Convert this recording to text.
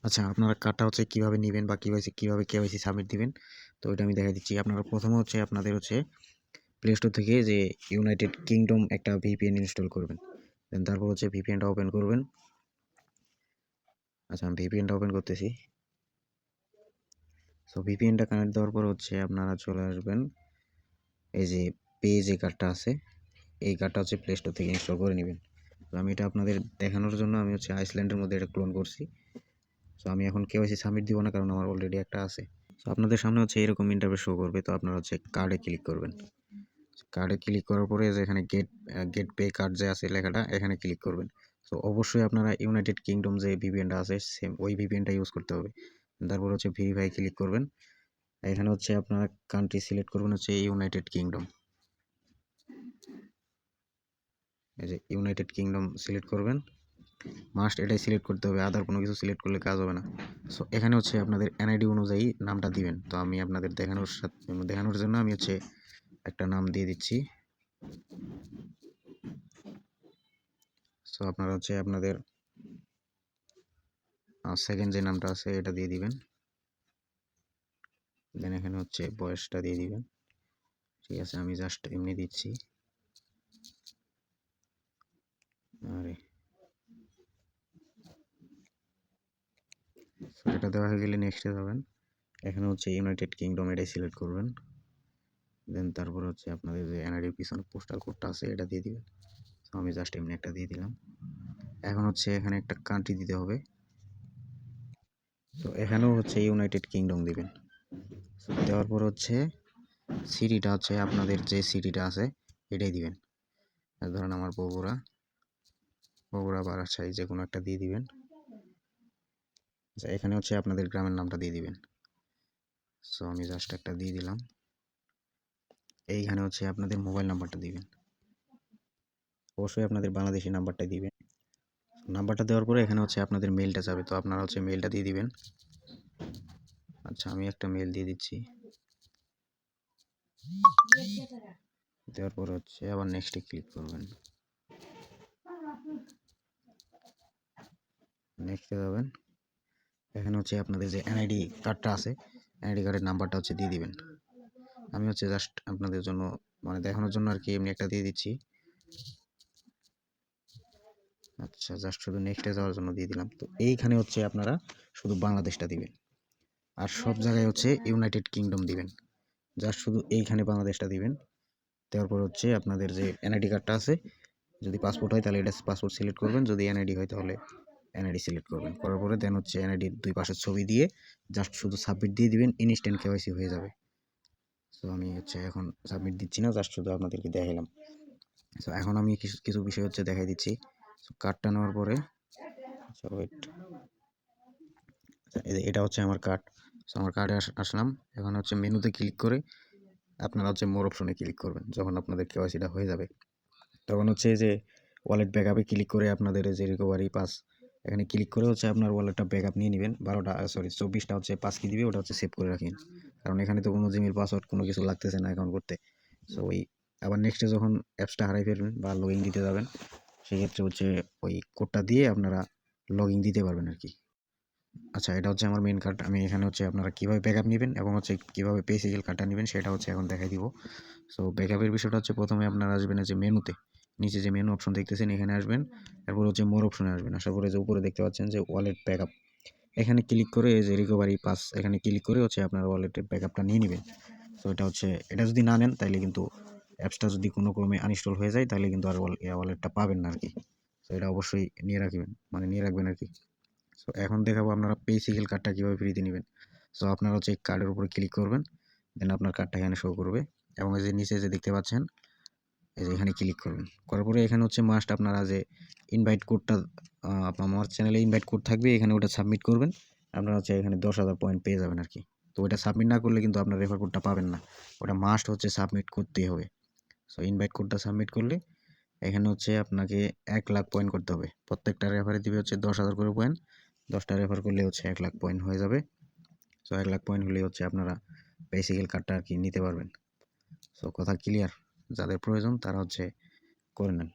আচ্ছা, আপনারা কার্ডটা হচ্ছে কীভাবে নিবেন বা কীভাবে কেওয়াইসি সাবমিট দিবেন, তো এটা আমি দেখাই দিচ্ছি। আপনারা প্রথমে হচ্ছে আপনাদের হচ্ছে প্লে স্টোর থেকে যে ইউনাইটেড কিংডম একটা ভিপিএন ইনস্টল করবেন। দেন তারপর হচ্ছে ভিপিএনটা ওপেন করবেন। আচ্ছা, আমি ভিপিএনটা ওপেন করতেছি। সো ভিপিএনটা কানেক্ট দেওয়ার পর হচ্ছে আপনারা চলে আসবেন এই যে যে কার্ডটা আছে, এই কার্ডটা হচ্ছে প্লে স্টোর থেকে ইনস্টল করে নেবেন। তো আমি এটা আপনাদের দেখানোর জন্য আমি হচ্ছে আইসল্যান্ডের মধ্যে এটা ক্লোন করছি। সো আমি এখন কেওয়াইসি সাবমিট দিব না, কারণ আমার অলরেডি একটা আছে। সো আপনাদের সামনে হচ্ছে এরকম ইন্টারফেস শো করবে। তো আপনারা হচ্ছে কার্ডে ক্লিক করবেন। কার্ডে ক্লিক করার পরে যে এখানে গেট পে কার্ড যে আছে লেখাটা, এখানে ক্লিক করবেন। সো অবশ্যই আপনারা ইউনাইটেড কিংডম যে ভিপিএনটা আছে সেম ওই ভিপিএনটা ইউজ করতে হবে। তারপর হচ্ছে ভেরিফাই ক্লিক করবেন। এখানে হচ্ছে আপনারা কান্ট্রি সিলেক্ট করবেন হচ্ছে ইউনাইটেড কিংডম। এই যে ইউনাইটেড কিংডম সিলেক্ট করবেন, মাস্ট এটাই সিলেক্ট করতে হবে, আদার কোনো কিছু সিলেক্ট করলে কাজ হবে না। সো এখানে হচ্ছে আপনাদের এনআইডি অনুযায়ী নামটা দিবেন। তো আমি আপনাদের দেখানোর জন্য আমি হচ্ছে একটা নাম দিয়ে দিচ্ছি। সো আপনারা হচ্ছে আপনাদের সেকেন্ড যে নামটা আছে এটা দিয়ে দিবেন। দেন এখানে হচ্ছে বয়সটা দিয়ে দিবেন। ঠিক আছে, আমি জাস্ট এমনি দিচ্ছি। আরে এটা দেওয়া হয়ে গেলে নেক্সটে যাবেন। এখানে হচ্ছে ইউনাইটেড কিংডম এটাই সিলেক্ট করবেন। দেন তারপর হচ্ছে আপনাদের যে এনআইডির পিছনে পোস্টাল কোডটা আছে এটা দিয়ে দিবেন। আমি জাস্ট এমনি একটা দিয়ে দিলাম। এখন হচ্ছে এখানে একটা কান্ট্রি দিতে হবে। তো এখানেও হচ্ছে ইউনাইটেড কিংডম দিবেন। দেওয়ার পর হচ্ছে সিটিটা হচ্ছে আপনাদের যে সিটিটা আছে এটাই দিবেন। ধরেন আমার বগুড়া বা রাজশাহী যে কোনো একটা দিয়ে দিবেন। আচ্ছা, এখানে হচ্ছে আপনাদের গ্রামের নামটা দিয়ে দিবেন। সো আমি জাস্ট একটা দিয়ে দিলাম। এইখানে হচ্ছে আপনাদের মোবাইল নাম্বারটা দিবেন। অবশ্যই আপনাদের বাংলাদেশি নাম্বারটা দিবেন। নাম্বারটা দেওয়ার পরে এখানে হচ্ছে আপনাদের মেলটা যাবে। তো আপনারা হচ্ছে মেলটা দিয়ে দিবেন। আচ্ছা, আমি একটা মেল দিয়ে দিচ্ছি। দেওয়ার পর হচ্ছে আবার নেক্সটে ক্লিক করবেন। নেক্সটে যাবেন। এখানে হচ্ছে আপনাদের যে এনআইডি কার্ডটা আছে, এনআইডি কার্ডের নাম্বারটা হচ্ছে দিয়ে দিবেন। আমি হচ্ছে জাস্ট আপনাদের জন্য মানে দেখানোর জন্য আর কি এমনি একটা দিয়ে দিচ্ছি। আচ্ছা, জাস্ট শুধু নেক্সটে যাওয়ার জন্য দিয়ে দিলাম। তো এইখানে হচ্ছে আপনারা শুধু বাংলাদেশটা দিবেন, আর সব জায়গায় হচ্ছে ইউনাইটেড কিংডম দিবেন। জাস্ট শুধু এইখানে বাংলাদেশটা দিবেন। দেওয়ার পর হচ্ছে আপনাদের যে এনআইডি কার্ডটা আছে, যদি পাসপোর্ট হয় তাহলে এটা পাসপোর্ট সিলেক্ট করবেন, যদি এনআইডি হয় তাহলে এনআইডি সিলেক্ট করবেন। করার পরে দেন হচ্ছে এনআইডির দুই পাশের ছবি দিয়ে জাস্ট শুধু সাবমিট দিয়ে দিবেন, ইনস্ট্যান্ট কেওয়াইসি হয়ে যাবে। সো আমি হচ্ছে এখন সাবমিট দিচ্ছি না, জাস্ট শুধু আপনাদেরকে দেখাইলাম। সো এখন আমি কিছু বিষয় হচ্ছে দেখাই দিচ্ছি। সো কার্ডটা নেওয়ার পরে এটা হচ্ছে আমার কার্ড। সো আমার কার্ডে আসলাম। এখন হচ্ছে মেনুতে ক্লিক করে আপনারা হচ্ছে মোর অপশনে ক্লিক করবেন। যখন আপনাদের কেওয়াইসিটা হয়ে যাবে তখন হচ্ছে যে ওয়ালেট ব্যাকআপে ক্লিক করে আপনাদের যে রিকভারি পাস এখানে ক্লিক করে হচ্ছে আপনার ওয়ালেটটা ব্যাকআপ নিয়ে নেবেন। 24টা হচ্ছে পাস কি দিবে, ওটা হচ্ছে সেভ করে রাখেন, কারণ এখানে তো কোনো জিমেল পাসওয়ার্ড কোনো কিছু লাগতেছে না অ্যাকাউন্ট করতে। সো ওই আবার নেক্সটে যখন অ্যাপসটা হারাই ফেলবেন বা লগ ইন দিতে যাবেন, সেক্ষেত্রে হচ্ছে ওই কোডটা দিয়ে আপনারা লগ ইন দিতে পারবেন আর কি। আচ্ছা, এটা হচ্ছে আমার মেন কার্ড। আমি এখানে হচ্ছে আপনারা কীভাবে ব্যাকআপ নেবেন এবং হচ্ছে কীভাবে পেসিক্যাল কার্ডটা নেবেন সেটা হচ্ছে এখন দেখাই দিব। সো ব্যাকআপের বিষয়টা হচ্ছে প্রথমে আপনারা আসবেন যে মেনুতে, নিচে যে মেনু অপশন দেখতেছেন এখানে আসবেন। তারপর হচ্ছে মোর অপশনে আসবেন। আসার পরে যে উপরে দেখতে পাচ্ছেন যে ওয়ালেট ব্যাকআপ, এখানে ক্লিক করে যে রিকভারি পাস এখানে ক্লিক করে হচ্ছে আপনার ওয়ালেটের ব্যাকআপটা নিয়ে নেবেন। সো এটা যদি না নেন তাহলে কিন্তু অ্যাপসটা যদি কোনো ক্রমে আনইনস্টল হয়ে যায় তাহলে কিন্তু আর ওয়ালেটটা পাবেন না আর কি। সো এটা অবশ্যই নিয়ে রাখবেন আর কি। সো এখন দেখাবো আপনারা পেসিক্যাল কার্ডটা কীভাবে ফ্রিতে নেবেন। সো আপনারা হচ্ছে এই কার্ডের উপরে ক্লিক করবেন, দেন আপনার কার্ডটা এখানে শো করবে এবং এই যে নিচে যে দেখতে পাচ্ছেন এই যে এখানে ক্লিক করবেন। করার পরে এখানে হচ্ছে মাস্ট আপনারা যে ইনভাইট কোডটা আমার চ্যানেলে ইনভাইট কোড থাকবে, এখানে ওটা সাবমিট করবেন। আপনারা হচ্ছে এখানে 10,000 পয়েন্ট পেয়ে যাবেন আর কি। তো ওটা সাবমিট না করলে কিন্তু আপনার রেফার কোডটা পাবেন না, ওটা মাস্ট হচ্ছে সাবমিট করতেই হবে। সো ইনভাইট কোডটা সাবমিট করলে এখানে হচ্ছে আপনাকে 1,00,000 পয়েন্ট করতে হবে। প্রত্যেকটা রেফারে দিবে হচ্ছে 10,000 করে পয়েন্ট। 10টা রেফার করলে হচ্ছে 1,00,000 পয়েন্ট হয়ে যাবে। সো 1,00,000 পয়েন্ট হলে হচ্ছে আপনারা বেসিক্যাল কার্ডটা আর কি নিতে পারবেন। সো কথা ক্লিয়ার? যাদের প্রয়োজন তারা হচ্ছে করে নেন।